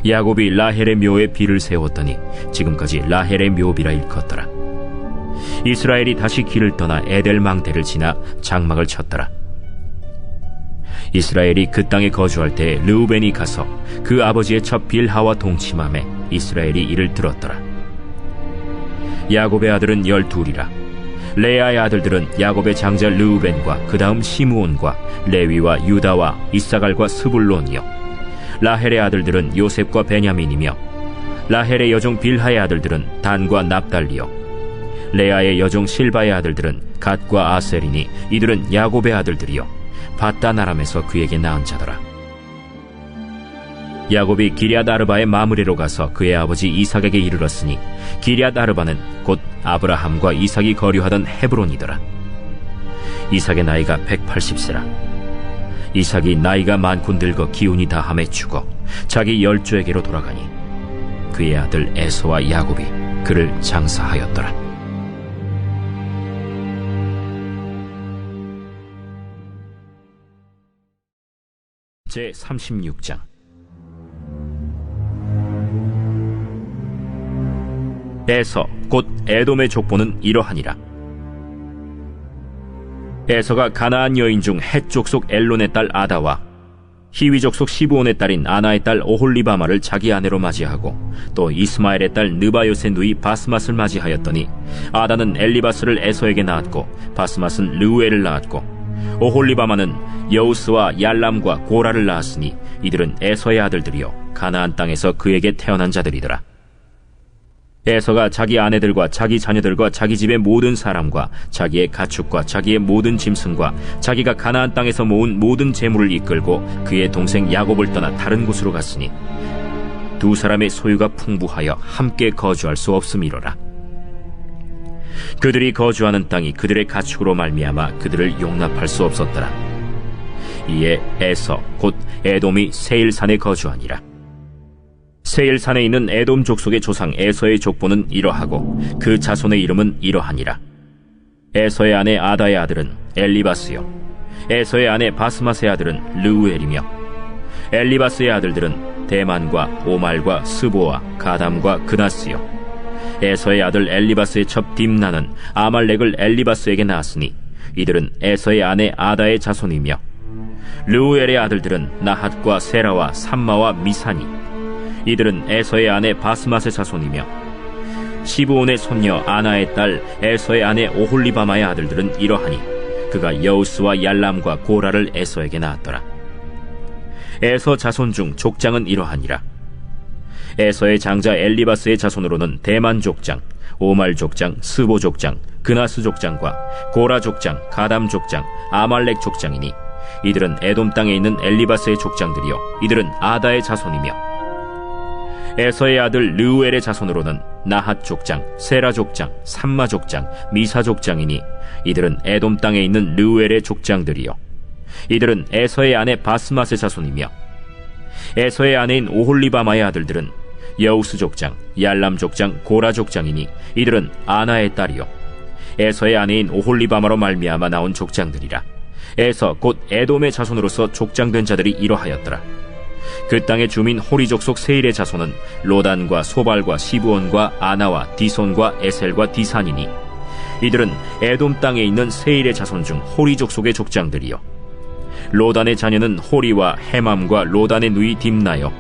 야곱이 라헬의 묘에 비를 세웠더니 지금까지 라헬의 묘비라 일컫더라. 이스라엘이 다시 길을 떠나 에델망대를 지나 장막을 쳤더라. 이스라엘이 그 땅에 거주할 때 르우벤이 가서 그 아버지의 첩 빌하와 동침함에 이스라엘이 이를 들었더라. 야곱의 아들은 12이라. 레아의 아들들은 야곱의 장자 르우벤과 그 다음 시므온과 레위와 유다와 이사갈과 스불론이요 라헬의 아들들은 요셉과 베냐민이며 라헬의 여종 빌하의 아들들은 단과 납달리요 레아의 여종 실바의 아들들은 갓과 아셀이니 이들은 야곱의 아들들이요 밧단 아람에서 그에게 낳은 자더라. 야곱이 기럇 아르바의 마므레로 가서 그의 아버지 이삭에게 이르렀으니 기럇 아르바는 곧 아브라함과 이삭이 거류하던 헤브론이더라. 이삭의 나이가 180세라. 이삭이 나이가 많고 늙어 기운이 다함에 죽어 자기 열조에게로 돌아가니 그의 아들 에서와 야곱이 그를 장사하였더라. 제 36장. 에서 곧 에돔의 족보는 이러하니라. 에서가 가나안 여인 중 헷 족속 엘론의 딸 아다와 히위 족속 시브온의 딸인 아나의 딸 오홀리바마를 자기 아내로 맞이하고 또 이스마엘의 딸 느바요의 누이 바스맛을 맞이하였더니 아다는 엘리바스를 에서에게 낳았고 바스맛은 르우엘을 낳았고 오홀리바마는 여우스와 얄람과 고라를 낳았으니 이들은 에서의 아들들이요 가나안 땅에서 그에게 태어난 자들이더라. 에서가 자기 아내들과 자기 자녀들과 자기 집의 모든 사람과 자기의 가축과 자기의 모든 짐승과 자기가 가나안 땅에서 모은 모든 재물을 이끌고 그의 동생 야곱을 떠나 다른 곳으로 갔으니 두 사람의 소유가 풍부하여 함께 거주할 수 없음이로라. 그들이 거주하는 땅이 그들의 가축으로 말미암아 그들을 용납할 수 없었더라. 이에 에서 곧 에돔이 세일산에 거주하니라. 세일산에 있는 에돔 족속의 조상 에서의 족보는 이러하고 그 자손의 이름은 이러하니라. 에서의 아내 아다의 아들은 엘리바스요 에서의 아내 바스맛의 아들은 르우엘이며 엘리바스의 아들들은 대만과 오말과 스보와 가담과 그나스요 에서의 아들 엘리바스의 첩 딥나는 아말렉을 엘리바스에게 낳았으니 이들은 에서의 아내 아다의 자손이며 르우엘의 아들들은 나핫과 세라와 삼마와 미사니 이들은 에서의 아내 바스맛의 자손이며 시브온의 손녀 아나의 딸 에서의 아내 오홀리바마의 아들들은 이러하니 그가 여우스와 얄람과 고라를 에서에게 낳았더라. 에서 자손 중 족장은 이러하니라. 에서의 장자 엘리바스의 자손으로는 대만 족장, 오말 족장, 스보 족장, 그나스 족장과 고라 족장, 가담 족장, 아말렉 족장이니 이들은 에돔 땅에 있는 엘리바스의 족장들이요 이들은 아다의 자손이며 에서의 아들 르우엘의 자손으로는 나핫 족장, 세라 족장, 삼마 족장, 미사 족장이니 이들은 에돔 땅에 있는 르우엘의 족장들이요 이들은 에서의 아내 바스맛의 자손이며 에서의 아내인 오홀리바마의 아들들은 여우스 족장, 얄람 족장, 고라 족장이니 이들은 아나의 딸이요 에서의 아내인 오홀리바마로 말미암아 나온 족장들이라. 에서 곧 에돔의 자손으로서 족장된 자들이 이러하였더라. 그 땅의 주민 호리 족속 세일의 자손은 로단과 소발과 시브온과 아나와 디손과 에셀과 디산이니 이들은 에돔 땅에 있는 세일의 자손 중 호리 족속의 족장들이요 로단의 자녀는 호리와 헤맘과 로단의 누이 딥나요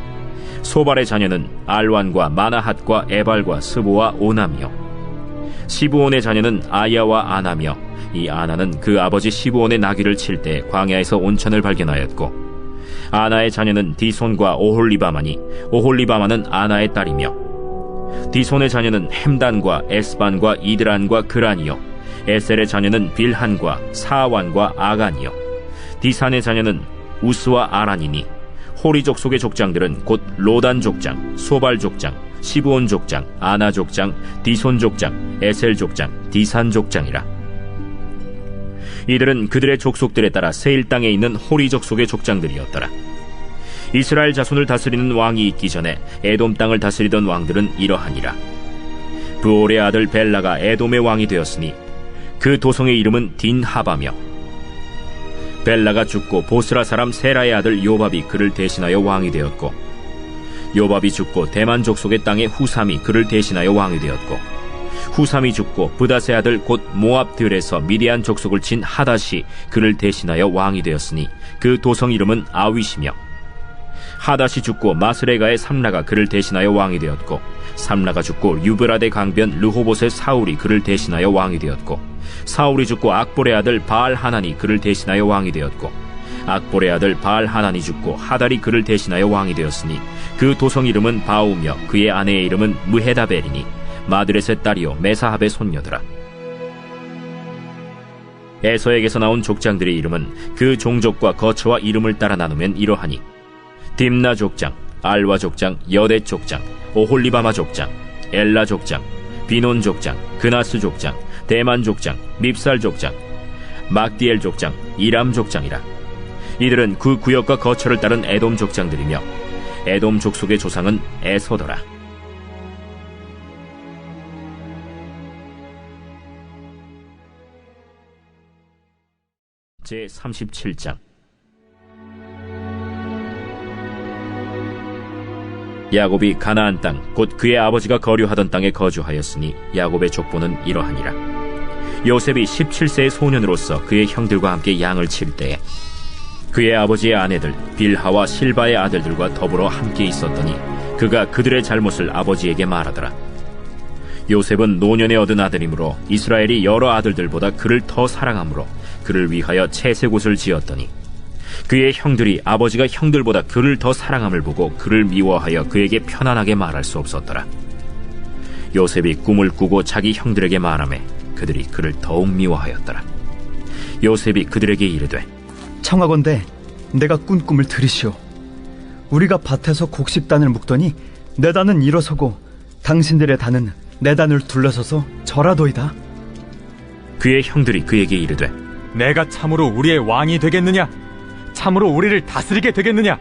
소발의 자녀는 알완과 마나핫과 에발과 스보와 오남이요 시브온의 자녀는 아야와 아나며 이 아나는 그 아버지 시브온의 나귀를 칠 때 광야에서 온천을 발견하였고 아나의 자녀는 디손과 오홀리바마니 오홀리바마는 아나의 딸이며 디손의 자녀는 햄단과 에스반과 이드란과 그란이요 에셀의 자녀는 빌한과 사완과 아간이요 디산의 자녀는 우스와 아란이니 호리 족속의 족장들은 곧 로단 족장, 소발 족장, 시브온 족장, 아나 족장, 디손 족장, 에셀 족장, 디산 족장이라. 이들은 그들의 족속들에 따라 세일 땅에 있는 호리 족속의 족장들이었더라. 이스라엘 자손을 다스리는 왕이 있기 전에 에돔 땅을 다스리던 왕들은 이러하니라. 브올의 아들 벨라가 에돔의 왕이 되었으니 그 도성의 이름은 딘하바며 벨라가 죽고 보스라 사람 세라의 아들 요밥이 그를 대신하여 왕이 되었고 요밥이 죽고 대만 족속의 땅의 후삼이 그를 대신하여 왕이 되었고 후삼이 죽고 브닷의 아들 곧 모압들에서 미디안 족속을 친 하닷이 그를 대신하여 왕이 되었으니 그 도성 이름은 아윗이며 하닷이 죽고 마스레가의 삼라가 그를 대신하여 왕이 되었고 삼라가 죽고 유브라데 강변 르호봇의 사울이 그를 대신하여 왕이 되었고 사울이 죽고 악볼의 아들 바알 하난이 그를 대신하여 왕이 되었고 악볼의 아들 바알 하난이 죽고 하달이 그를 대신하여 왕이 되었으니 그 도성 이름은 바우며 그의 아내의 이름은 무헤다벨이니 마드렛의 딸이요 메사합의 손녀더라. 에서에게서 나온 족장들의 이름은 그 종족과 거처와 이름을 따라 나누면 이러하니 딥나 족장, 알와 족장, 여대 족장, 오홀리바마 족장, 엘라 족장, 비논 족장, 그나스 족장, 대만 족장, 밉살 족장, 막디엘 족장, 이람 족장이라. 이들은 그 구역과 거처를 따른 에돔 족장들이며 에돔 족속의 조상은 에서더라. 제37장. 야곱이 가나안 땅 곧 그의 아버지가 거류하던 땅에 거주하였으니 야곱의 족보는 이러하니라. 요셉이 17세의 소년으로서 그의 형들과 함께 양을 칠 때에 그의 아버지의 아내들 빌하와 실바의 아들들과 더불어 함께 있었더니 그가 그들의 잘못을 아버지에게 말하더라. 요셉은 노년에 얻은 아들이므로 이스라엘이 여러 아들들보다 그를 더 사랑하므로 그를 위하여 채색옷을 지었더니 그의 형들이 아버지가 형들보다 그를 더 사랑함을 보고 그를 미워하여 그에게 편안하게 말할 수 없었더라. 요셉이 꿈을 꾸고 자기 형들에게 말하매 그들이 그를 더욱 미워하였더라. 요셉이 그들에게 이르되 청하건대 내가 꾼 꿈을 들으시오. 우리가 밭에서 곡식단을 묶더니 내 단은 일어서고 당신들의 단은 내 단을 둘러서서 절하도이다. 그의 형들이 그에게 이르되 내가 참으로 우리의 왕이 되겠느냐? 참으로 우리를 다스리게 되겠느냐?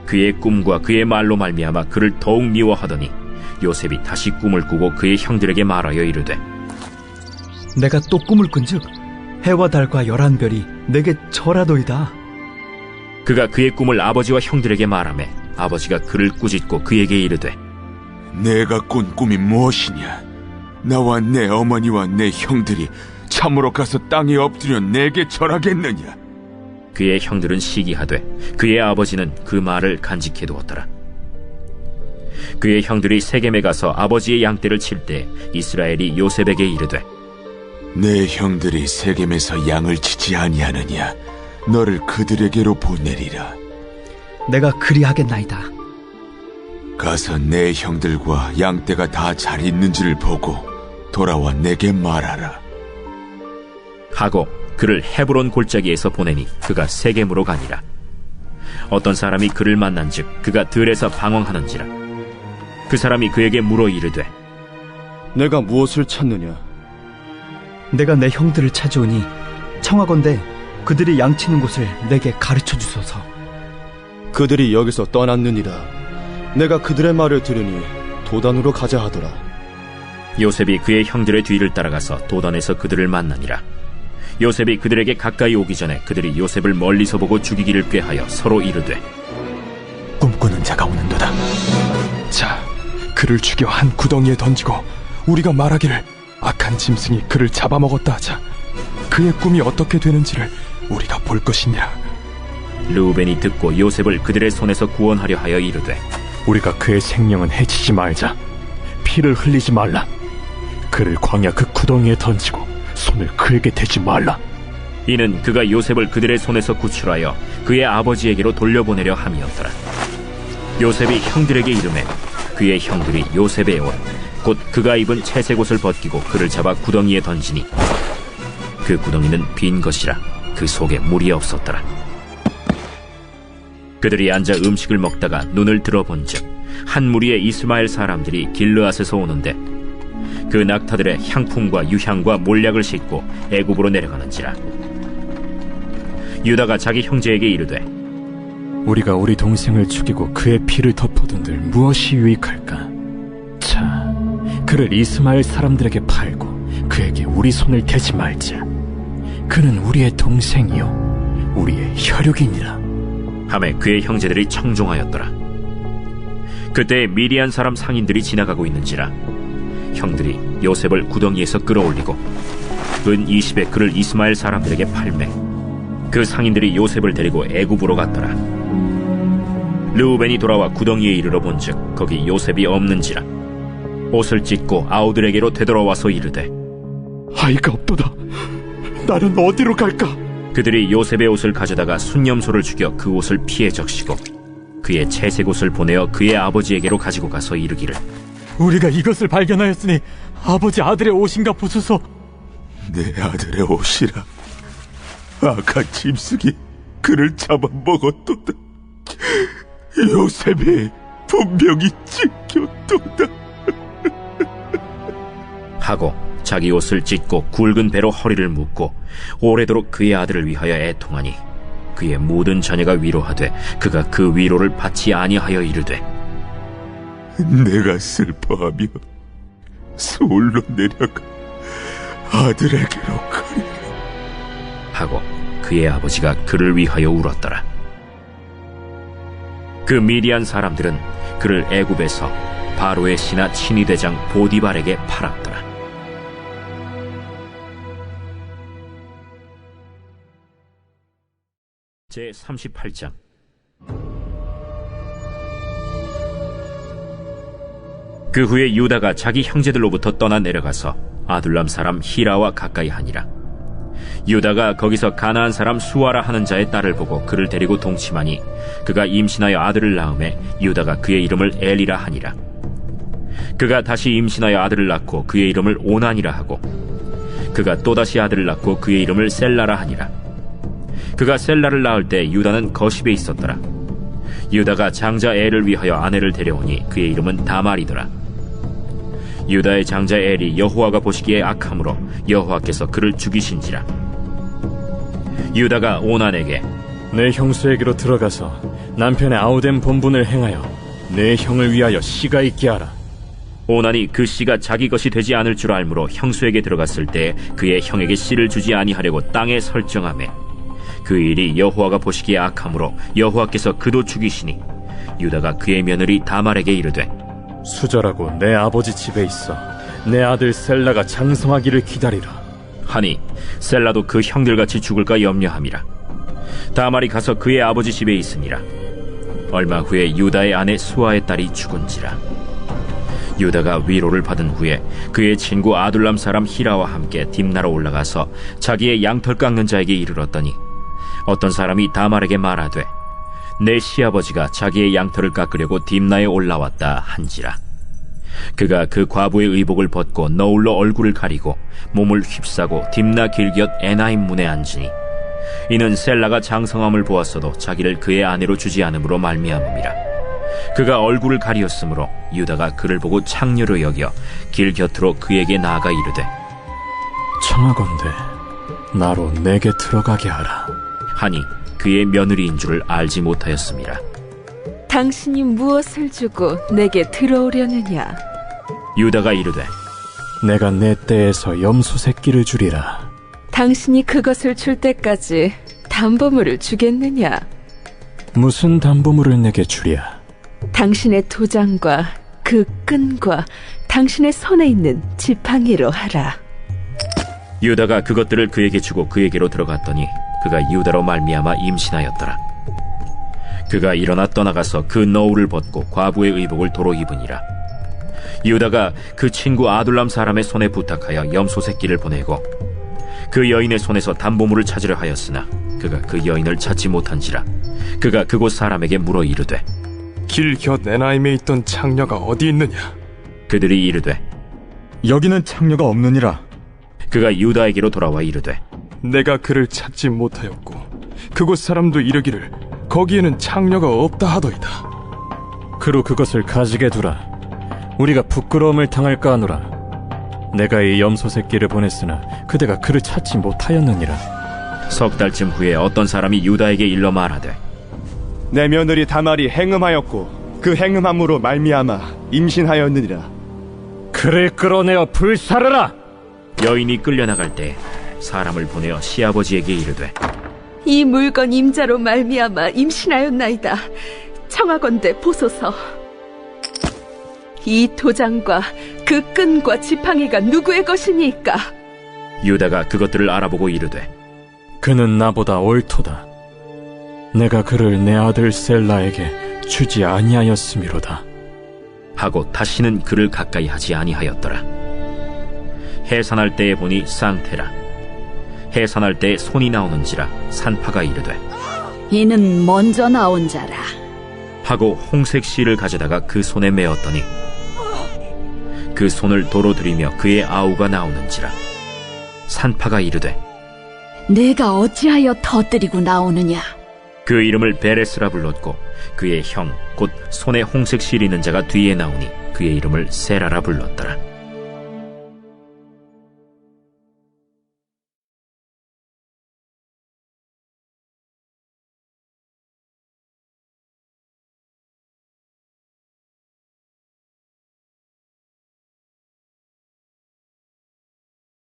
그의 꿈과 그의 말로 말미암아 그를 더욱 미워하더니 요셉이 다시 꿈을 꾸고 그의 형들에게 말하여 이르되 내가 또 꿈을 꾼즉 해와 달과 11별이 내게 절하도이다. 그가 그의 꿈을 아버지와 형들에게 말하매 아버지가 그를 꾸짖고 그에게 이르되 내가 꾼 꿈이 무엇이냐? 나와 내 어머니와 내 형들이 참으로 가서 땅에 엎드려 내게 절하겠느냐? 그의 형들은 시기하되 그의 아버지는 그 말을 간직해 두었더라. 그의 형들이 세겜에 가서 아버지의 양떼를 칠 때 이스라엘이 요셉에게 이르되 내 형들이 세겜에서 양을 치지 아니하느냐? 너를 그들에게로 보내리라. 내가 그리하겠나이다. 가서 내 형들과 양떼가 다 잘 있는지를 보고 돌아와 내게 말하라. 하고 그를 헤브론 골짜기에서 보내니 그가 세겜으로 가니라. 어떤 사람이 그를 만난즉 그가 들에서 방황하는지라. 그 사람이 그에게 물어 이르되 내가 무엇을 찾느냐? 내가 내 형들을 찾아오니 청하건대 그들이 양치는 곳을 내게 가르쳐 주소서. 그들이 여기서 떠났느니라. 내가 그들의 말을 들으니 도단으로 가자 하더라. 요셉이 그의 형들의 뒤를 따라가서 도단에서 그들을 만나니라. 요셉이 그들에게 가까이 오기 전에 그들이 요셉을 멀리서 보고 죽이기를 꾀하여 서로 이르되, 꿈꾸는 자가 오는도다. 자, 그를 죽여 한 구덩이에 던지고 우리가 말하기를 악한 짐승이 그를 잡아먹었다 하자. 그의 꿈이 어떻게 되는지를 우리가 볼 것이니라. 르우벤이 듣고 요셉을 그들의 손에서 구원하려 하여 이르되, 우리가 그의 생명은 해치지 말자. 피를 흘리지 말라. 그를 광야 그 구덩이에 던지고 손을 그에게 대지 말라. 이는 그가 요셉을 그들의 손에서 구출하여 그의 아버지에게로 돌려보내려 함이었더라. 요셉이 형들에게 이르매 그의 형들이 요셉의 옷 곧 그가 입은 채색 옷을 벗기고 그를 잡아 구덩이에 던지니 그 구덩이는 빈 것이라 그 속에 물이 없었더라. 그들이 앉아 음식을 먹다가 눈을 들어본즉 한 무리의 이스마엘 사람들이 길르앗에서 오는데 그 낙타들의 향품과 유향과 몰약을 싣고 애굽으로 내려가는지라. 유다가 자기 형제에게 이르되, 우리가 우리 동생을 죽이고 그의 피를 덮어둔들 무엇이 유익할까? 자, 그를 이스마엘 사람들에게 팔고 그에게 우리 손을 대지 말자. 그는 우리의 동생이요 우리의 혈육이니라. 하매 그의 형제들이 청종하였더라. 그때 미디안 사람 상인들이 지나가고 있는지라 형들이 요셉을 구덩이에서 끌어올리고 은 20에 그를 이스마엘 사람들에게 팔매 그 상인들이 요셉을 데리고 애굽으로 갔더라. 르우벤이 돌아와 구덩이에 이르러 본즉 거기 요셉이 없는지라 옷을 찢고 아우들에게로 되돌아와서 이르되, 아이가 없도다. 나는 어디로 갈까? 그들이 요셉의 옷을 가져다가 순념소를 죽여 그 옷을 피에 적시고 그의 채색 옷을 보내어 그의 아버지에게로 가지고 가서 이르기를, 우리가 이것을 발견하였으니 아버지 아들의 옷인가 보소서. 내 아들의 옷이라. 악한 짐승이 그를 잡아먹었도다. 요셉이 분명히 찢겼도다. 하고 자기 옷을 찢고 굵은 배로 허리를 묶고 오래도록 그의 아들을 위하여 애통하니 그의 모든 자녀가 위로하되 그가 그 위로를 받지 아니하여 이르되, 내가 슬퍼하며 서울로 내려가 아들에게로 가리라 하고 그의 아버지가 그를 위하여 울었더라. 그 미디안 사람들은 그를 애굽에서 바로의 신하 친위대장 보디발에게 팔았더라. 제38장. 그 후에 유다가 자기 형제들로부터 떠나 내려가서 아둘람 사람 히라와 가까이 하니라. 유다가 거기서 가나안 사람 수아라 하는 자의 딸을 보고 그를 데리고 동침하니 그가 임신하여 아들을 낳음에 유다가 그의 이름을 엘이라 하니라. 그가 다시 임신하여 아들을 낳고 그의 이름을 오난이라 하고 그가 또다시 아들을 낳고 그의 이름을 셀라라 하니라. 그가 셀라를 낳을 때 유다는 거십에 있었더라. 유다가 장자 엘을 위하여 아내를 데려오니 그의 이름은 다말이더라. 유다의 장자 엘이 여호와가 보시기에 악함으로 여호와께서 그를 죽이신지라. 유다가 오난에게 내 형수에게로 들어가서 남편의 아우된 본분을 행하여 내 형을 위하여 씨가 있게 하라. 오난이 그 씨가 자기 것이 되지 않을 줄 알므로 형수에게 들어갔을 때 그의 형에게 씨를 주지 아니하려고 땅에 설정하매 그 일이 여호와가 보시기에 악함으로 여호와께서 그도 죽이시니 유다가 그의 며느리 다말에게 이르되, 수절하고 내 아버지 집에 있어 내 아들 셀라가 장성하기를 기다리라 하니 셀라도 그 형들같이 죽을까 염려함이라. 다말이 가서 그의 아버지 집에 있으니라. 얼마 후에 유다의 아내 수아의 딸이 죽은지라. 유다가 위로를 받은 후에 그의 친구 아둘람 사람 히라와 함께 딥나로 올라가서 자기의 양털 깎는 자에게 이르렀더니 어떤 사람이 다말에게 말하되, 내 시아버지가 자기의 양털을 깎으려고 딥나에 올라왔다 한지라. 그가 그 과부의 의복을 벗고 너울로 얼굴을 가리고 몸을 휩싸고 딥나 길곁 에나임 문에 앉으니 이는 셀라가 장성함을 보았어도 자기를 그의 아내로 주지 않음으로 말미암음이라. 그가 얼굴을 가리었으므로 유다가 그를 보고 창녀로 여겨 길 곁으로 그에게 나아가 이르되, 청하건대 나로 내게 들어가게 하라. 하니 그의 며느리인 줄을 알지 못하였습니다. 당신이 무엇을 주고 내게 들어오려느냐? 유다가 이르되 내가 내 떼에서 염소 새끼를 주리라. 당신이 그것을 줄 때까지 담보물을 주겠느냐? 무슨 담보물을 내게 주랴? 당신의 도장과 그 끈과 당신의 손에 있는 지팡이로 하라. 유다가 그것들을 그에게 주고 그에게로 들어갔더니 그가 유다로 말미암아 임신하였더라. 그가 일어나 떠나가서 그 너울을 벗고 과부의 의복을 도로 입으니라. 유다가 그 친구 아둘람 사람의 손에 부탁하여 염소 새끼를 보내고 그 여인의 손에서 담보물을 찾으려 하였으나 그가 그 여인을 찾지 못한지라. 그가 그곳 사람에게 물어 이르되 길 곁 에나임에 있던 창녀가 어디 있느냐? 그들이 이르되 여기는 창녀가 없느니라. 그가 유다에게로 돌아와 이르되 내가 그를 찾지 못하였고 그곳 사람도 이르기를 거기에는 창녀가 없다 하더이다. 그로 그것을 가지게 두라. 우리가 부끄러움을 당할까 하노라. 내가 이 염소 새끼를 보냈으나 그대가 그를 찾지 못하였느니라. 석 달쯤 후에 어떤 사람이 유다에게 일러 말하되 내 며느리 다말이 행음하였고 그 행음함으로 말미암아 임신하였느니라. 그를 끌어내어 불사르라. 여인이 끌려나갈 때 사람을 보내어 시아버지에게 이르되 이 물건 임자로 말미암아 임신하였나이다. 청하건대 보소서. 이 도장과 그 끈과 지팡이가 누구의 것이니까? 유다가 그것들을 알아보고 이르되 그는 나보다 옳도다. 내가 그를 내 아들 셀라에게 주지 아니하였음이로다. 하고 다시는 그를 가까이 하지 아니하였더라. 해산할 때에 보니 쌍태라. 해산할 때에 손이 나오는지라 산파가 이르되 이는 먼저 나온 자라. 하고 홍색 실을 가져다가 그 손에 메었더니 그 손을 도로 들이며 그의 아우가 나오는지라. 산파가 이르되 내가 어찌하여 터뜨리고 나오느냐? 그 이름을 베레스라 불렀고 그의 형 곧 손에 홍색 실 있는 자가 뒤에 나오니 그의 이름을 세라라 불렀더라.